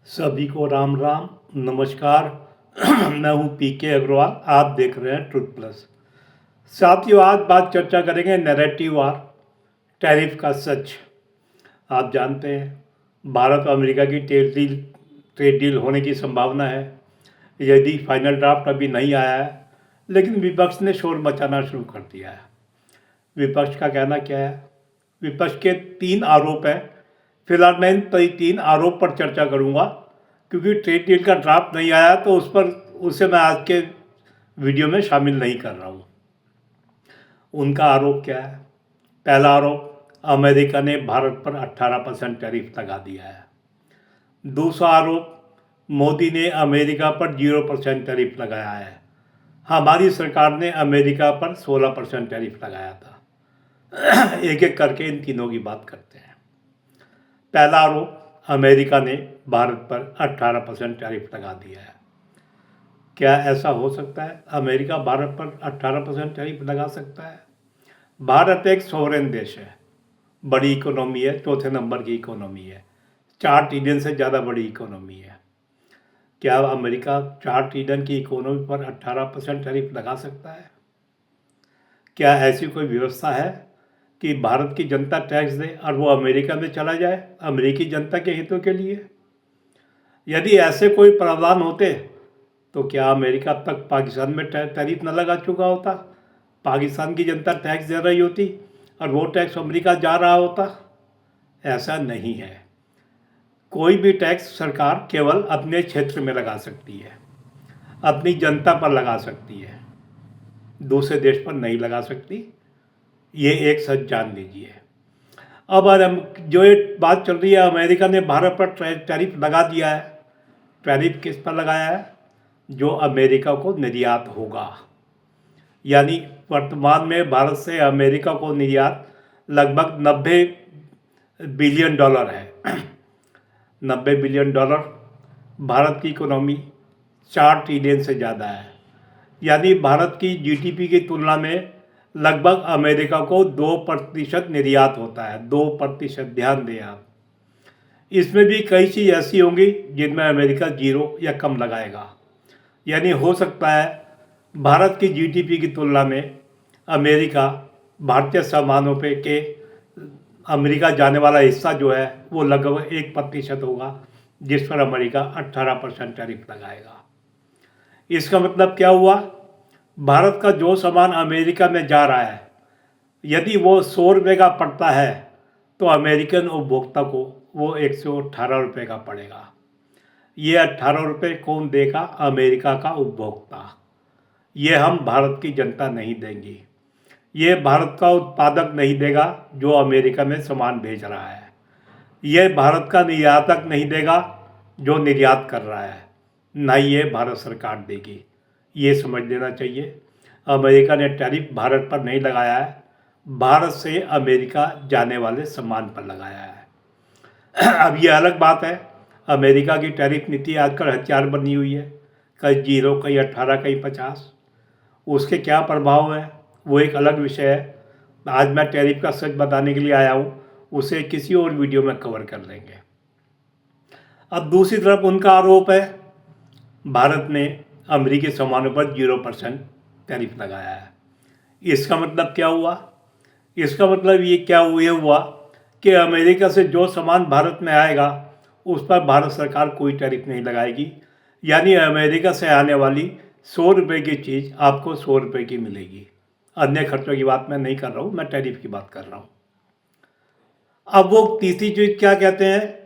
सभी को राम राम नमस्कार। मैं हूं पीके अग्रवाल। आप देख रहे हैं ट्रुथ प्लस। साथियों, आज बात चर्चा करेंगे नैरेटिव और टैरिफ का सच। आप जानते हैं भारत और अमेरिका की ट्रेड डील होने की संभावना है। यदि फाइनल ड्राफ्ट अभी नहीं आया है, लेकिन विपक्ष ने शोर मचाना शुरू कर दिया है। विपक्ष का कहना क्या है? विपक्ष के 3 आरोप हैं। फिलहाल मैं इन 3 आरोप पर चर्चा करूंगा, क्योंकि ट्रेड डील का ड्राफ्ट नहीं आया तो उसे मैं आज के वीडियो में शामिल नहीं कर रहा हूँ। उनका आरोप क्या है? पहला आरोप, अमेरिका ने भारत पर 18% टैरिफ लगा दिया है। दूसरा आरोप, मोदी ने अमेरिका पर 0% टैरिफ लगाया है। हमारी सरकार ने अमेरिका पर 16% टैरिफ लगाया था। एक एक करके इन तीनों की बात करते हैं। पहला आरोप, अमेरिका ने भारत पर 18% टैरिफ लगा दिया है। क्या ऐसा हो सकता है? अमेरिका भारत पर 18% टैरिफ लगा सकता है? भारत एक सोवरेन देश है, बड़ी इकोनॉमी है, चौथे नंबर की इकोनॉमी है, 4 ट्रिलियन से ज़्यादा बड़ी इकोनॉमी है। क्या अमेरिका 4 ट्रिलियन की इकोनॉमी पर 18% टैरिफ लगा सकता है? क्या ऐसी कोई व्यवस्था है कि भारत की जनता टैक्स दे और वो अमेरिका में चला जाए अमेरिकी जनता के हितों के लिए? यदि ऐसे कोई प्रावधान होते तो क्या अमेरिका अब तक पाकिस्तान में टैरिफ न लगा चुका होता? पाकिस्तान की जनता टैक्स दे रही होती और वो टैक्स अमेरिका जा रहा होता? ऐसा नहीं है। कोई भी टैक्स सरकार केवल अपने क्षेत्र में लगा सकती है, अपनी जनता पर लगा सकती है, दूसरे देश पर नहीं लगा सकती। ये एक सच जान लीजिए। अब हम जो ये बात चल रही है, अमेरिका ने भारत पर टैरिफ लगा दिया है। टैरिफ किस पर लगाया है? जो अमेरिका को निर्यात होगा। यानी वर्तमान में भारत से अमेरिका को निर्यात लगभग 90 बिलियन डॉलर है। 90 बिलियन डॉलर। भारत की इकोनॉमी 4 ट्रिलियन से ज़्यादा है। यानी भारत की जीडीपी की तुलना में लगभग अमेरिका को 2% निर्यात होता है। 2%, ध्यान दें आप। इसमें भी कई चीज़ ऐसी होंगी जिनमें अमेरिका 0 या कम लगाएगा। यानी हो सकता है भारत की जीडीपी की तुलना में अमेरिका भारतीय सामानों पे के अमेरिका जाने वाला हिस्सा जो है वो लगभग 1% होगा, जिस पर अमेरिका 18% टैरिफ लगाएगा। इसका मतलब क्या हुआ? भारत का जो सामान अमेरिका में जा रहा है, यदि वो 100 रुपये का पड़ता है तो अमेरिकन उपभोक्ता को वो 118 रुपये का पड़ेगा। ये 18 रुपये कौन देगा? अमेरिका का उपभोक्ता। ये हम भारत की जनता नहीं देंगी। ये भारत का उत्पादक नहीं देगा जो अमेरिका में सामान भेज रहा है। ये भारत का निर्यातक नहीं देगा जो निर्यात कर रहा है। ना ही ये भारत सरकार देगी। ये समझ लेना चाहिए। अमेरिका ने टैरिफ भारत पर नहीं लगाया है, भारत से अमेरिका जाने वाले सामान पर लगाया है। अब ये अलग बात है, अमेरिका की टैरिफ नीति आजकल हथियार बनी हुई है, कहीं 0, कहीं 18, कहीं 50। उसके क्या प्रभाव है वो एक अलग विषय है। आज मैं टैरिफ का सच बताने के लिए आया हूँ, उसे किसी और वीडियो में कवर कर लेंगे। अब दूसरी तरफ उनका आरोप है भारत ने अमेरिकी सामानों पर 0% टैरिफ लगाया है। इसका मतलब क्या हुआ? इसका मतलब ये हुआ कि अमेरिका से जो सामान भारत में आएगा उस पर भारत सरकार कोई टैरिफ नहीं लगाएगी। यानी अमेरिका से आने वाली 100 रुपये की चीज़ आपको 100 रुपये की मिलेगी। अन्य खर्चों की बात मैं नहीं कर रहा हूँ, मैं टैरिफ की बात कर रहा हूँ। अब वो तीसरी चीज़ क्या कहते हैं?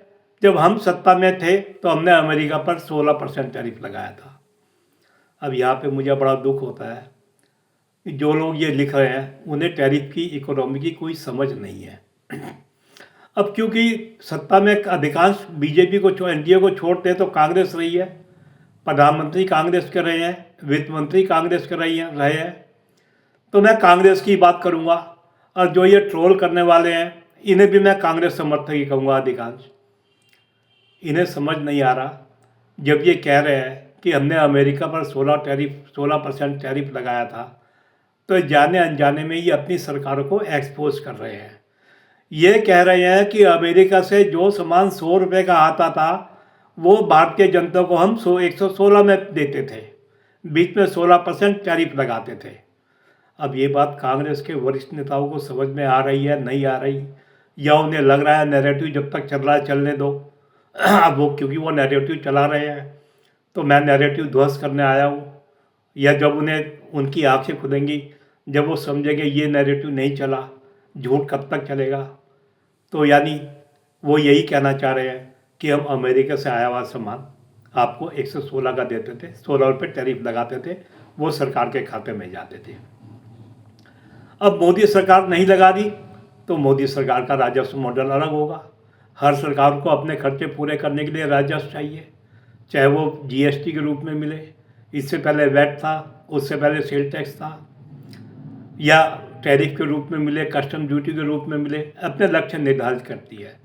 जब हम सत्ता में थे तो हमने अमेरिका पर 16% टैरिफ लगाया था। अब यहाँ पे मुझे बड़ा दुख होता है कि जो लोग ये लिख रहे हैं उन्हें टैरिफ की, इकोनॉमी की कोई समझ नहीं है। अब क्योंकि सत्ता में अधिकांश बीजेपी को, एनडीए को छोड़ते तो कांग्रेस रही है, प्रधानमंत्री कांग्रेस के रहे हैं, वित्त मंत्री कांग्रेस के रहे हैं, तो मैं कांग्रेस की बात करूंगा। और जो ये ट्रोल करने वाले हैं इन्हें भी मैं कांग्रेस समर्थक ही कहूँगा। अधिकांश इन्हें समझ नहीं आ रहा, जब ये कह रहे हैं कि हमने अमेरिका पर 16% टैरिफ लगाया था, तो जाने अनजाने में ये अपनी सरकारों को एक्सपोज कर रहे हैं। ये कह रहे हैं कि अमेरिका से जो सामान 100 रुपये का आता था वो भारतीय जनता को हम 116 में देते थे, बीच में 16% टैरिफ लगाते थे। अब ये बात कांग्रेस के वरिष्ठ नेताओं को समझ में आ रही है, नहीं आ रही, या उन्हें लग रहा है नैरेटिव जब तक चल रहा है चलने दो। अब वो क्योंकि वो नैरेटिव चला रहे हैं तो मैं नैरेटिव ध्वस्त करने आया हूँ, या जब उन्हें उनकी आंखें खुलेंगी, जब वो समझेंगे ये नैरेटिव नहीं चला, झूठ कब तक चलेगा, तो यानी वो यही कहना चाह रहे हैं कि हम अमेरिका से आया हुआ सामान आपको 116 का देते थे, 16 रुपये टैरिफ लगाते थे, वो सरकार के खाते में जाते थे। अब मोदी सरकार नहीं लगा दी तो मोदी सरकार का राजस्व मॉडल अलग होगा। हर सरकार को अपने खर्चे पूरे करने के लिए राजस्व चाहिए, चाहे वो जीएसटी के रूप में मिले, इससे पहले वैट था, उससे पहले सेल टैक्स था, या टैरिफ के रूप में मिले, कस्टम ड्यूटी के रूप में मिले, अपने लक्ष्य निर्धारित करती है।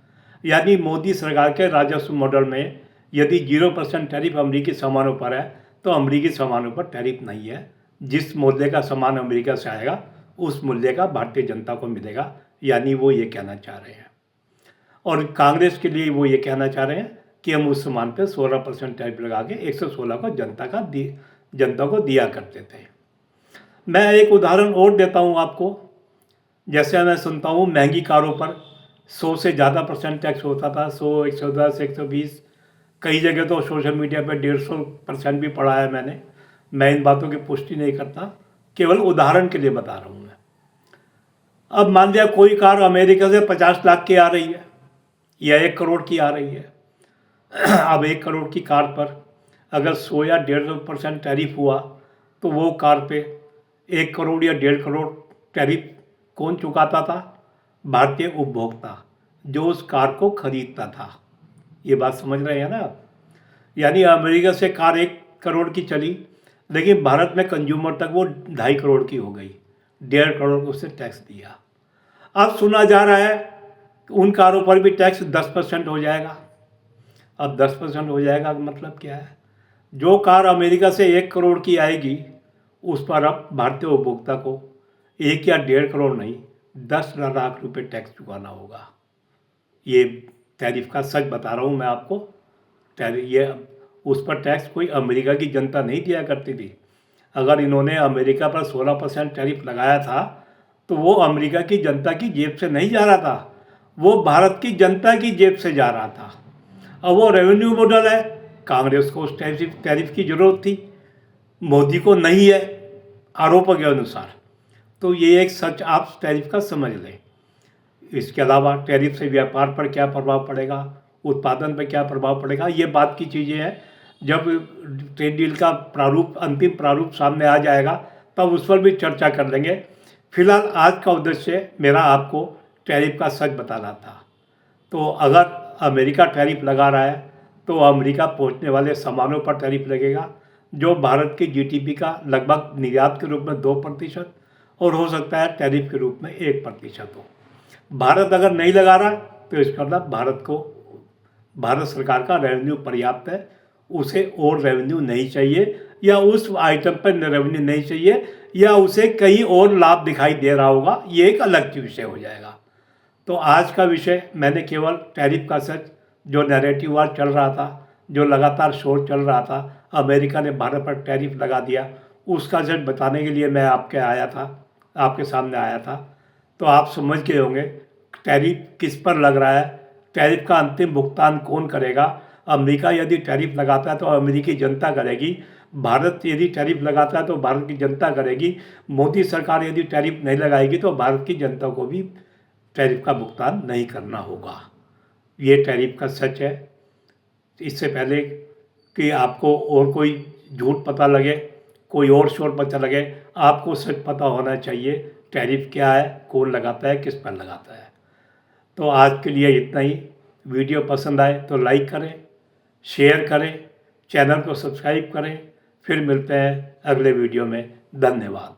यानी मोदी सरकार के राजस्व मॉडल में यदि 0% टैरिफ अमरीकी सामानों पर है तो अमरीकी सामानों पर टैरिफ नहीं है। जिस मूल्य का सामान अमेरिका से आएगा उस मूल्य का भारतीय जनता को मिलेगा, यानी वो ये कहना चाह रहे हैं। और कांग्रेस के लिए वो ये कहना चाह रहे हैं कि हम उस सामान पर 16% टैरिफ लगा के 116 को जनता को दिया करते थे। मैं एक उदाहरण और देता हूँ आपको। जैसे मैं सुनता हूँ महंगी कारों पर 100 से ज़्यादा % टैक्स होता था, 100, 110, 120, कई जगह तो सोशल मीडिया पर 150% भी पढ़ा है मैंने। मैं इन बातों की पुष्टि नहीं करता, केवल उदाहरण के लिए बता रहा हूँ मैं। अब मान लिया कोई कार अमेरिका से 50 लाख की आ रही है या 1 करोड़ की आ रही है। अब 1 करोड़ की कार पर अगर 100 या 150% टैरिफ हुआ तो वो कार पे 1 करोड़ या 1.5 करोड़ टैरिफ कौन चुकाता था? भारतीय उपभोक्ता, जो उस कार को खरीदता था। ये बात समझ रहे हैं ना आप? यानी अमेरिका से कार 1 करोड़ की चली, लेकिन भारत में कंज्यूमर तक वो 2.5 करोड़ की हो गई, 1.5 करोड़ को उससे टैक्स दिया। अब सुना जा रहा है उन कारों पर भी टैक्स 10% हो जाएगा। अब 10% हो जाएगा मतलब क्या है? जो कार अमेरिका से 1 करोड़ की आएगी उस पर अब भारतीय उपभोक्ता को 1 या 1.5 करोड़ नहीं, 10 लाख रुपए टैक्स चुकाना होगा। ये टैरिफ का सच बता रहा हूँ मैं आपको। ये उस पर टैक्स कोई अमेरिका की जनता नहीं दिया करती थी। अगर इन्होंने अमेरिका पर 16% टैरिफ लगाया था तो वो अमेरिका की जनता की जेब से नहीं जा रहा था, वो भारत की जनता की जेब से जा रहा था। अब वो रेवेन्यू मॉडल है, कांग्रेस को उस टैरिफ की ज़रूरत थी, मोदी को नहीं है आरोपों के अनुसार। तो ये एक सच आप टैरिफ का समझ लें। इसके अलावा टैरिफ से व्यापार पर क्या प्रभाव पड़ेगा, उत्पादन पर क्या प्रभाव पड़ेगा, ये बात की चीज़ें हैं। जब ट्रेड डील का प्रारूप, अंतिम प्रारूप सामने आ जाएगा तब उस पर भी चर्चा कर लेंगे। फिलहाल आज का उद्देश्य मेरा आपको टैरिफ का सच बताना था। तो अगर अमेरिका टैरिफ लगा रहा है तो अमेरिका पहुंचने वाले सामानों पर टैरिफ लगेगा, जो भारत की जीडीपी का लगभग निर्यात के रूप में 2% और हो सकता है टैरिफ के रूप में 1% हो। भारत अगर नहीं लगा रहा तो इसका मतलब भारत सरकार का रेवेन्यू पर्याप्त है, उसे और रेवेन्यू नहीं चाहिए, या उस आइटम पर रेवेन्यू नहीं चाहिए, या उसे कहीं और लाभ दिखाई दे रहा होगा। ये एक अलग विषय हो जाएगा। तो आज का विषय मैंने केवल टैरिफ का सच, जो नैरेटिव वार चल रहा था, जो लगातार शोर चल रहा था, अमेरिका ने भारत पर टैरिफ लगा दिया, उसका सच बताने के लिए मैं आपके सामने आया था। तो आप समझ गए होंगे टैरिफ किस पर लग रहा है, टैरिफ का अंतिम भुगतान कौन करेगा। अमेरिका यदि टैरिफ लगाता है तो अमेरिकी जनता करेगी, भारत यदि टैरिफ लगाता है तो भारत की जनता करेगी, मोदी सरकार यदि टैरिफ नहीं लगाएगी तो भारत की जनता को भी टैरिफ का भुगतान नहीं करना होगा। ये टैरिफ का सच है। इससे पहले कि आपको और कोई झूठ पता लगे, कोई और शोर पता लगे, आपको सच पता होना चाहिए टैरिफ क्या है, कौन लगाता है, किस पर लगाता है। तो आज के लिए इतना ही। वीडियो पसंद आए तो लाइक करें, शेयर करें, चैनल को सब्सक्राइब करें। फिर मिलते हैं अगले वीडियो में। धन्यवाद।